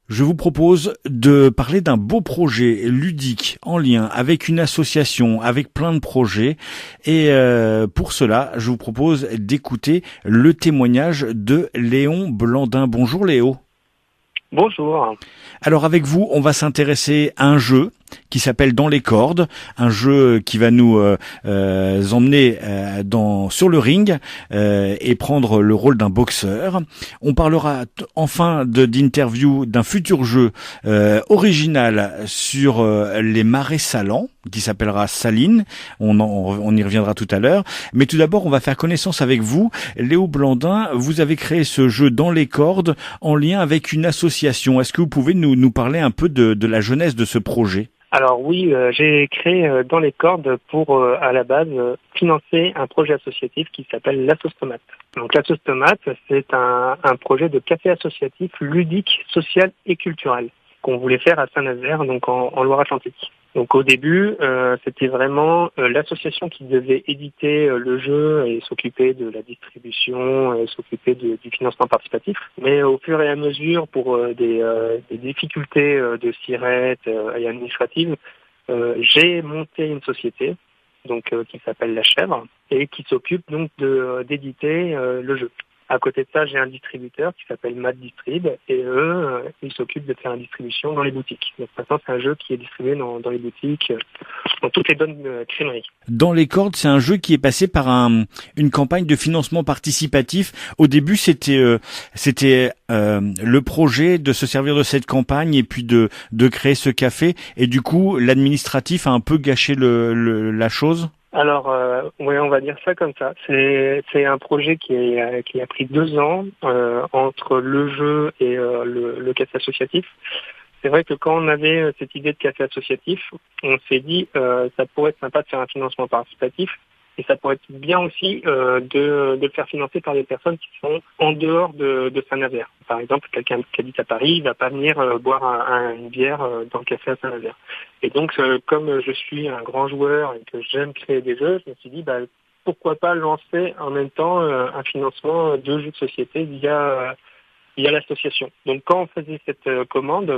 Je vous propose de parler d'un beau projet ludique en lien avec une association, avec plein de projets. Et pour cela, je vous propose d'écouter le témoignage de Léon Blandin. Bonjour Léo. Bonjour. Alors avec vous, on va s'intéresser à un jeu qui s'appelle Dans les cordes, un jeu qui va nous emmener sur le ring et prendre le rôle d'un boxeur. On parlera enfin d'interview d'un futur jeu original sur les marais salants qui s'appellera Saline. On y reviendra tout à l'heure. Mais tout d'abord, on va faire connaissance avec vous. Léo Blandin, vous avez créé ce jeu Dans les cordes en lien avec une association. Est-ce que vous pouvez nous parler un peu de la jeunesse de ce projet ? Alors oui, j'ai créé Dans les cordes pour, à la base, financer un projet associatif qui s'appelle l'Assostomate. Donc l'Assostomate, c'est un projet de café associatif ludique, social et culturel qu'on voulait faire à Saint-Nazaire, donc en Loire-Atlantique. Donc au début, c'était vraiment l'association qui devait éditer le jeu et s'occuper de la distribution, et s'occuper du financement participatif. Mais au fur et à mesure, pour des difficultés de SIRET et administratives, j'ai monté une société donc qui s'appelle La Chèvre et qui s'occupe donc d'éditer le jeu. À côté de ça, j'ai un distributeur qui s'appelle Mad Distrib et eux, ils s'occupent de faire la distribution dans les boutiques. Donc maintenant, c'est un jeu qui est distribué dans les boutiques, dans toutes les bonnes crèmeries. Dans les cordes, c'est un jeu qui est passé par une campagne de financement participatif. Au début, c'était le projet de se servir de cette campagne et puis de créer ce café. Et du coup, l'administratif a un peu gâché la chose. Alors, oui, on va dire ça comme ça. C'est un projet qui a pris 2 ans entre le jeu et le café associatif. C'est vrai que quand on avait cette idée de café associatif, on s'est dit ça pourrait être sympa de faire un financement participatif et ça pourrait être bien aussi de le faire financer par des personnes qui sont en dehors de Saint-Nazaire. Par exemple, quelqu'un qui habite à Paris, il va pas venir boire une bière dans le café à Saint-Nazaire. Et donc, comme je suis un grand joueur et que j'aime créer des jeux, je me suis dit pourquoi pas lancer en même temps un financement de jeux de société via l'association. Donc quand on faisait cette commande,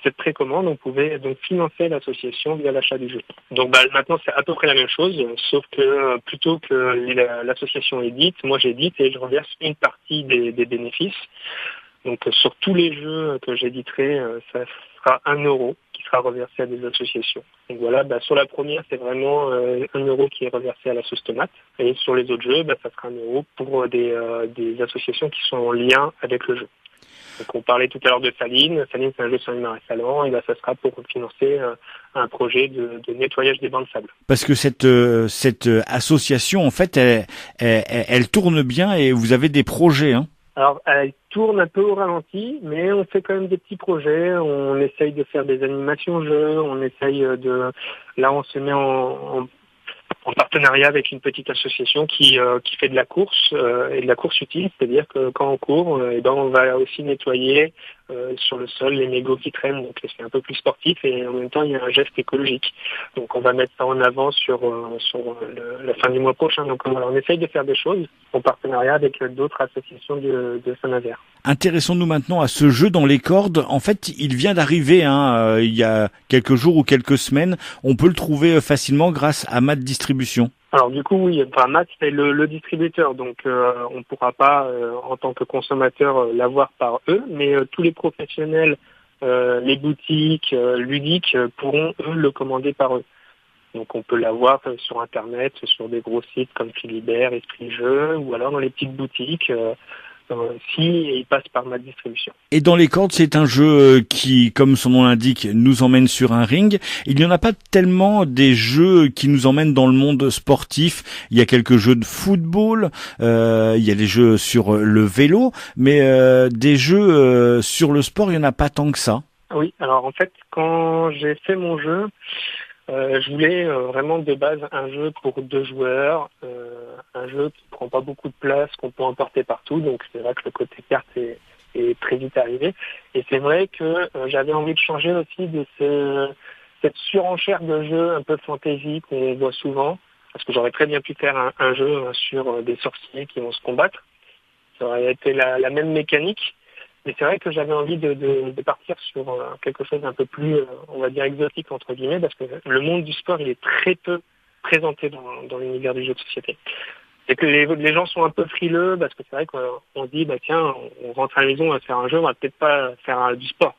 cette précommande, on pouvait donc financer l'association via l'achat du jeu. Donc maintenant c'est à peu près la même chose, sauf que plutôt que l'association édite, moi j'édite et je reverse une partie des bénéfices. Donc sur tous les jeux que j'éditerai, ça sera 1 euro qui sera reversé à des associations. Donc voilà, sur la première, c'est vraiment 1 euro qui est reversé à la sauce tomate. Et sur les autres jeux, ça sera 1 euro pour des associations qui sont en lien avec le jeu. Donc on parlait tout à l'heure de Saline. Saline, c'est un jeu sur les marais salants. Et ça sera pour financer un projet de nettoyage des bancs de sable. Parce que cette association, en fait, elle tourne bien et vous avez des projets, hein. Alors, elle tourne un peu au ralenti, mais on fait quand même des petits projets. On essaye de faire des animations jeux. On essaye Là, on se met en partenariat avec une petite association qui fait de la course et de la course utile, c'est-à-dire que quand on court, on va aussi nettoyer sur le sol les mégots qui traînent, donc c'est un peu plus sportif et en même temps il y a un geste écologique. Donc on va mettre ça en avant sur la fin du mois prochain. Donc voilà, on essaye de faire des choses en partenariat avec d'autres associations de Saint-Nazaire. Intéressons-nous maintenant à ce jeu Dans les cordes. En fait, il vient d'arriver il y a quelques jours ou quelques semaines. On peut le trouver facilement grâce à Mad Distribution. Alors du coup, oui, Matt, c'est le distributeur, donc on ne pourra pas, en tant que consommateur, l'avoir par eux, mais tous les professionnels, les boutiques ludiques pourront, eux, le commander par eux. Donc on peut l'avoir sur Internet, sur des gros sites comme Philibert, Esprit Jeux, ou alors dans les petites boutiques, il passe par ma distribution. Et Dans les cordes, c'est un jeu qui, comme son nom l'indique, nous emmène sur un ring. Il n'y en a pas tellement des jeux qui nous emmènent dans le monde sportif. Il y a quelques jeux de football, il y a des jeux sur le vélo, mais des jeux sur le sport, il n'y en a pas tant que ça. Oui, alors en fait, quand j'ai fait mon jeu, je voulais vraiment de base un jeu pour 2 joueurs, un jeu qui ne prend pas beaucoup de place, qu'on peut emporter partout. Donc c'est vrai que le côté carte est très vite arrivé. Et c'est vrai que j'avais envie de changer aussi de cette surenchère de jeux un peu fantasy qu'on voit souvent. Parce que j'aurais très bien pu faire un jeu sur des sorciers qui vont se combattre. Ça aurait été la même mécanique. Mais c'est vrai que j'avais envie de partir sur quelque chose d'un peu plus, on va dire, exotique, entre guillemets, parce que le monde du sport, il est très peu présenté dans l'univers du jeu de société. C'est que les gens sont un peu frileux, parce que c'est vrai qu'on se dit, bah tiens, on rentre à la maison, on va faire un jeu, on va peut-être pas faire du sport.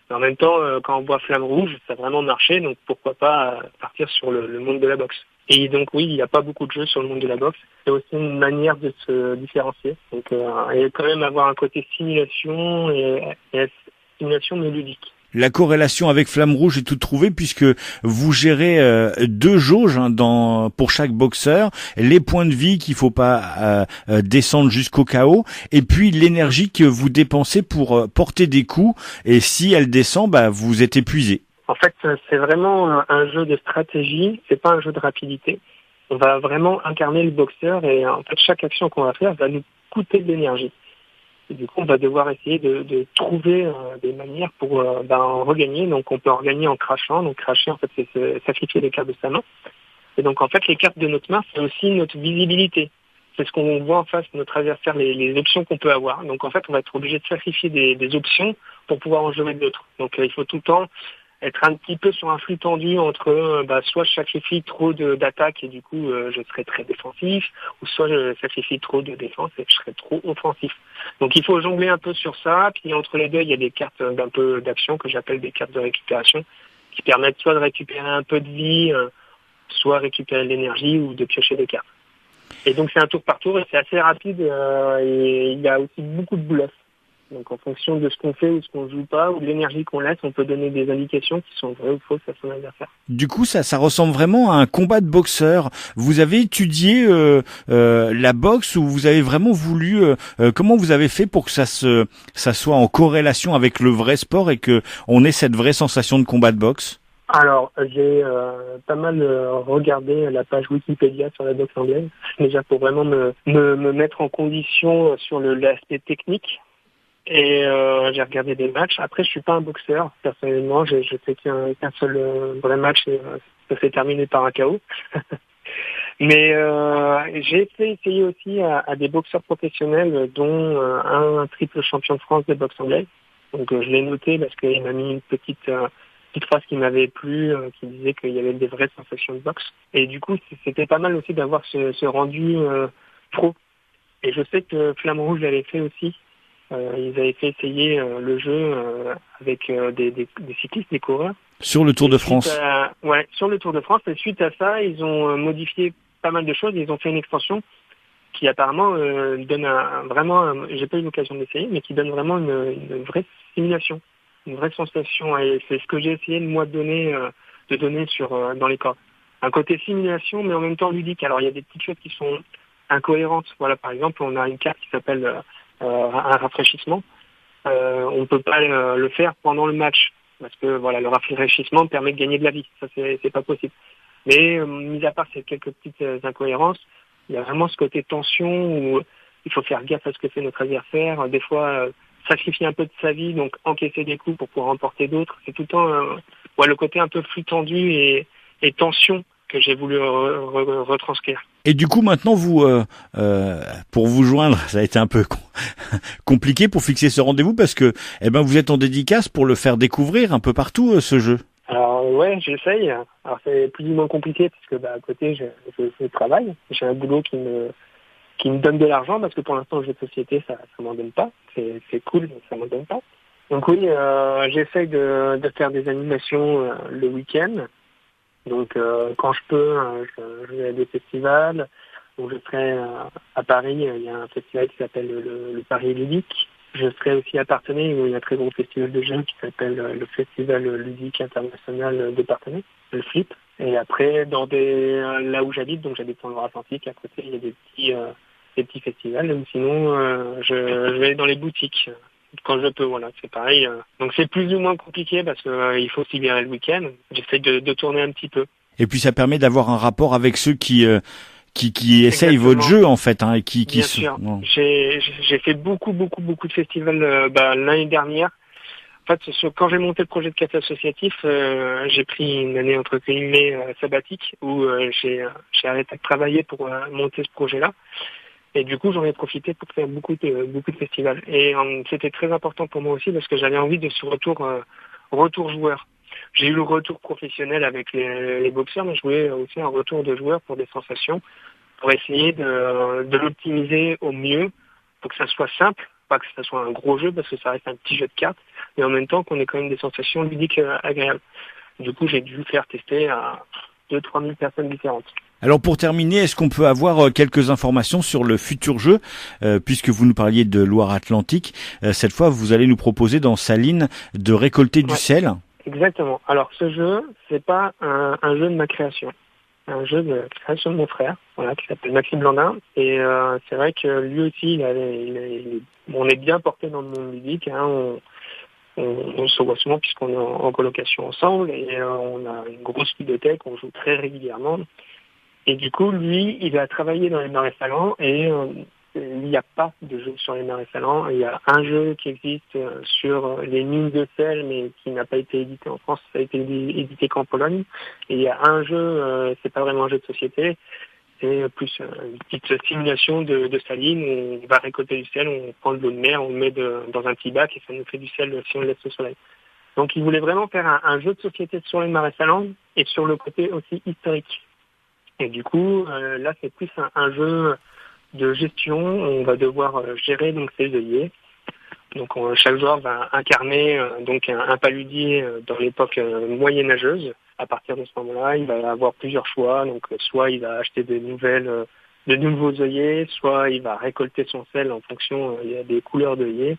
Mais en même temps, quand on voit Flamme Rouge, ça a vraiment marché, donc pourquoi pas partir sur le monde de la boxe. Et donc oui, il n'y a pas beaucoup de jeux sur le monde de la boxe. C'est aussi une manière de se différencier. Donc il y a quand même avoir un côté simulation et simulation mais ludique. La corrélation avec Flamme Rouge est toute trouvée puisque vous gérez 2 jauges pour chaque boxeur, les points de vie qu'il faut pas descendre jusqu'au chaos, et puis l'énergie que vous dépensez pour porter des coups, et si elle descend, bah vous êtes épuisé. En fait, c'est vraiment un jeu de stratégie, c'est pas un jeu de rapidité. On va vraiment incarner le boxeur et en fait chaque action qu'on va faire va nous coûter de l'énergie. Et du coup, on va devoir essayer de trouver des manières pour en regagner. Donc, on peut en regagner en crachant. Donc, cracher, en fait, c'est sacrifier les cartes de sa main. Et donc, en fait, les cartes de notre main, c'est aussi notre visibilité. C'est ce qu'on voit en face de notre adversaire, les options qu'on peut avoir. Donc, en fait, on va être obligé de sacrifier des options pour pouvoir en jouer d'autres. Donc, il faut tout le temps être un petit peu sur un flux tendu entre soit je sacrifie trop d'attaques et du coup je serai très défensif, ou soit je sacrifie trop de défense et je serai trop offensif. Donc il faut jongler un peu sur ça, puis entre les deux il y a des cartes d'un peu d'action que j'appelle des cartes de récupération qui permettent soit de récupérer un peu de vie, soit récupérer de l'énergie ou de piocher des cartes. Et donc c'est un tour par tour et c'est assez rapide et il y a aussi beaucoup de bluff. Donc en fonction de ce qu'on fait ou ce qu'on joue pas, ou de l'énergie qu'on laisse, on peut donner des indications qui sont vraies ou fausses à son adversaire. Du coup, ça ressemble vraiment à un combat de boxeur. Vous avez étudié la boxe, ou vous avez vraiment voulu comment vous avez fait pour que ça soit en corrélation avec le vrai sport et que on ait cette vraie sensation de combat de boxe? Alors, j'ai pas mal regardé la page Wikipédia sur la boxe anglaise, déjà pour vraiment me mettre en condition sur l'aspect technique. Et j'ai regardé des matchs. Après, je suis pas un boxeur. Personnellement, je sais qu'il y a qu'un seul vrai match et ça s'est terminé par un KO. Mais j'ai essayé aussi à des boxeurs professionnels, dont un triple champion de France de boxe anglaise. Donc je l'ai noté parce qu'il m'a mis une petite phrase qui m'avait plu, qui disait qu'il y avait des vraies sensations de boxe. Et du coup, c'était pas mal aussi d'avoir ce rendu pro. Et je sais que Flamme Rouge l'avait fait aussi. Ils avaient fait essayer le jeu avec des cyclistes, des coureurs. Sur le Tour de France. Sur le Tour de France. Et suite à ça, ils ont modifié pas mal de choses. Ils ont fait une extension qui apparemment donne j'ai pas eu l'occasion d'essayer, mais qui donne vraiment une vraie simulation, une vraie sensation. Et c'est ce que j'ai essayé de moi de donner dans les cordes. Un côté simulation, mais en même temps ludique. Alors il y a des petites choses qui sont incohérentes. Voilà, par exemple, on a une carte qui s'appelle un rafraîchissement. On ne peut pas le faire pendant le match parce que voilà, le rafraîchissement permet de gagner de la vie. Ça, c'est pas possible. Mais mis à part ces quelques petites incohérences, il y a vraiment ce côté tension où il faut faire gaffe à ce que fait notre adversaire. Des fois, sacrifier un peu de sa vie, donc encaisser des coups pour pouvoir remporter d'autres. C'est tout le temps le côté un peu flux tendu et tension que j'ai voulu retranscrire. Et du coup, maintenant, vous, pour vous joindre, ça a été un peu compliqué pour fixer ce rendez-vous parce que, vous êtes en dédicace pour le faire découvrir un peu partout, ce jeu. Alors ouais, j'essaye. Alors c'est plus ou moins compliqué parce que à côté, je travaille. J'ai un boulot qui me donne de l'argent parce que pour l'instant, le jeu de société, ça m'en donne pas. C'est cool, mais ça m'en donne pas. Donc oui, j'essaye de faire des animations le week-end. Donc quand je peux, je vais à des festivals. Donc je serai à Paris, il y a un festival qui s'appelle le Paris Ludique. Je serai aussi à Parthenay où il y a un très gros festival de jeunes qui s'appelle le Festival Ludique International de Parthenay, le FLIP. Et après, là où j'habite, donc j'habite en Loire-Atlantique, à côté il y a des petits festivals. Ou sinon, je vais aller dans les boutiques quand je peux, voilà, c'est pareil. Donc c'est plus ou moins compliqué parce que il faut s'y libérer le week-end. J'essaie de tourner un petit peu. Et puis ça permet d'avoir un rapport avec ceux qui essayent votre jeu en fait, et qui Bien sûr. Non. J'ai fait beaucoup de festivals l'année dernière. En fait, quand j'ai monté le projet de café associatif, j'ai pris une année entre guillemets sabbatique où j'ai arrêté de travailler pour monter ce projet-là. Et du coup, j'en ai profité pour faire beaucoup de festivals. Et c'était très important pour moi aussi parce que j'avais envie de ce retour joueur. J'ai eu le retour professionnel avec les boxeurs, mais je voulais aussi un retour de joueur pour des sensations, pour essayer de l'optimiser au mieux, pour que ça soit simple, pas que ça soit un gros jeu parce que ça reste un petit jeu de cartes, mais en même temps qu'on ait quand même des sensations ludiques agréables. Du coup, j'ai dû faire tester à 2-3 000 personnes différentes. Alors pour terminer, est-ce qu'on peut avoir quelques informations sur le futur jeu, puisque vous nous parliez de Loire-Atlantique. Cette fois, vous allez nous proposer dans Saline de récolter du sel. Exactement. Alors ce jeu, c'est pas un jeu de ma création. C'est un jeu de création de mon frère, voilà, qui s'appelle Maxime Blandin. Et c'est vrai que lui aussi, on est bien porté dans le monde ludique. Hein, on se voit souvent puisqu'on est en colocation ensemble et on a une grosse bibliothèque, on joue très régulièrement. Et du coup, lui, il a travaillé dans les marais salants et il n'y a pas de jeu sur les marais salants. Il y a un jeu qui existe sur les mines de sel, mais qui n'a pas été édité en France, ça a été édité qu'en Pologne. Et il y a un jeu, c'est pas vraiment un jeu de société, c'est plus une petite simulation de saline où on va récolter du sel, on prend de l'eau de mer, on le met dans un petit bac et ça nous fait du sel si on le laisse au soleil. Donc il voulait vraiment faire un jeu de société sur les marais salants et sur le côté aussi historique. Et du coup, là, c'est plus un jeu de gestion. On va devoir gérer donc ces œillets. Donc, chaque joueur va incarner donc un paludier dans l'époque moyenâgeuse. À partir de ce moment-là, il va avoir plusieurs choix. Donc, soit il va acheter de nouveaux œillets, soit il va récolter son sel en fonction il y a des couleurs d'œillets.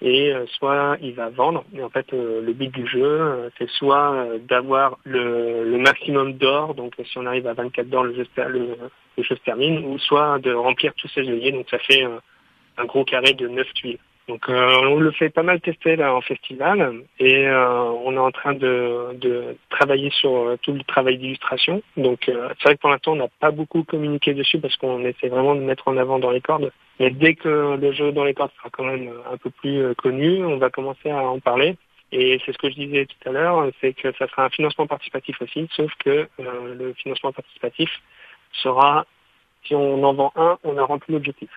Et soit il va vendre. Et en fait, le but du jeu, c'est soit d'avoir le maximum d'or, donc si on arrive à 24 d'or, le jeu se termine, ou soit de remplir tous ces œillets, donc ça fait un gros carré de 9 tuiles. Donc on le fait pas mal tester là en festival et on est en train de travailler sur tout le travail d'illustration. Donc c'est vrai que pour l'instant on n'a pas beaucoup communiqué dessus parce qu'on essaie vraiment de mettre en avant dans les cordes. Mais dès que le jeu dans les cordes sera quand même un peu plus connu, on va commencer à en parler. Et c'est ce que je disais tout à l'heure, c'est que ça sera un financement participatif aussi, sauf que le financement participatif sera, si on en vend un, on a rempli l'objectif.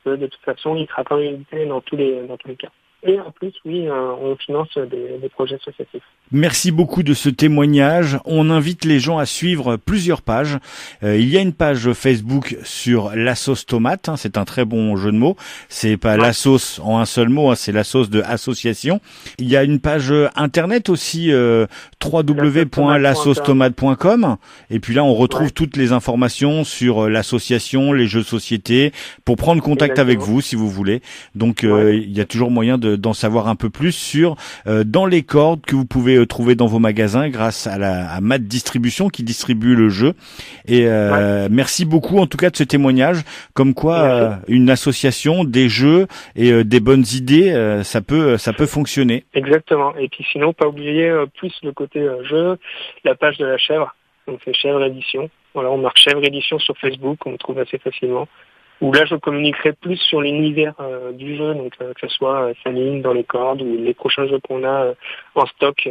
De toute façon, il sera quand même édité dans tous les cas. Et en plus, oui, on finance des projets associatifs. Merci beaucoup de ce témoignage. On invite les gens à suivre plusieurs pages. Il y a une page Facebook sur La Sauce Tomate. Hein, c'est un très bon jeu de mots. C'est pas la sauce en un seul mot, hein, c'est la sauce de association. Il y a une page internet aussi, www.lasaucetomate.com. Et puis là, on retrouve toutes les informations sur l'association, les jeux de société, pour prendre contact avec vous si vous voulez. Donc, il y a toujours moyen d'en savoir un peu plus sur Dans les cordes que vous pouvez trouver dans vos magasins grâce à Mat Distribution qui distribue le jeu. Et merci beaucoup en tout cas de ce témoignage, comme quoi une association, des jeux et des bonnes idées, ça peut fonctionner. Exactement. Et puis sinon, pas oublier plus le côté jeu, la page de la chèvre. Donc c'est Chèvre Édition. Voilà, on marque Chèvre Édition sur Facebook, on le trouve assez facilement. Où là, je communiquerai plus sur l'univers du jeu, donc que ce soit Saline, Dans les cordes, ou les prochains jeux qu'on a en stock.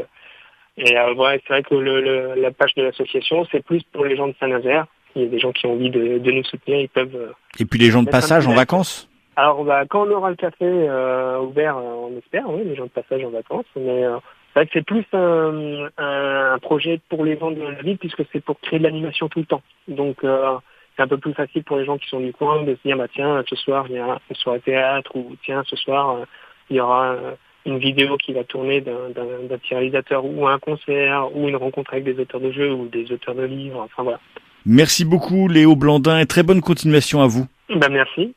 Et c'est vrai que la page de l'association, c'est plus pour les gens de Saint-Nazaire. Il y a des gens qui ont envie de nous soutenir, ils peuvent... Et puis les gens de passage en vacances. Alors, quand on aura le café ouvert, on espère, oui, les gens de passage en vacances. Mais c'est vrai que c'est plus un projet pour les gens de la ville, puisque c'est pour créer de l'animation tout le temps. Donc... c'est un peu plus facile pour les gens qui sont du coin de se dire, tiens, ce soir, il y a une soirée théâtre, ou tiens, ce soir, il y aura une vidéo qui va tourner d'un petit réalisateur, ou un concert, ou une rencontre avec des auteurs de jeux, ou des auteurs de livres, enfin voilà. Merci beaucoup Léo Blandin et très bonne continuation à vous. Merci.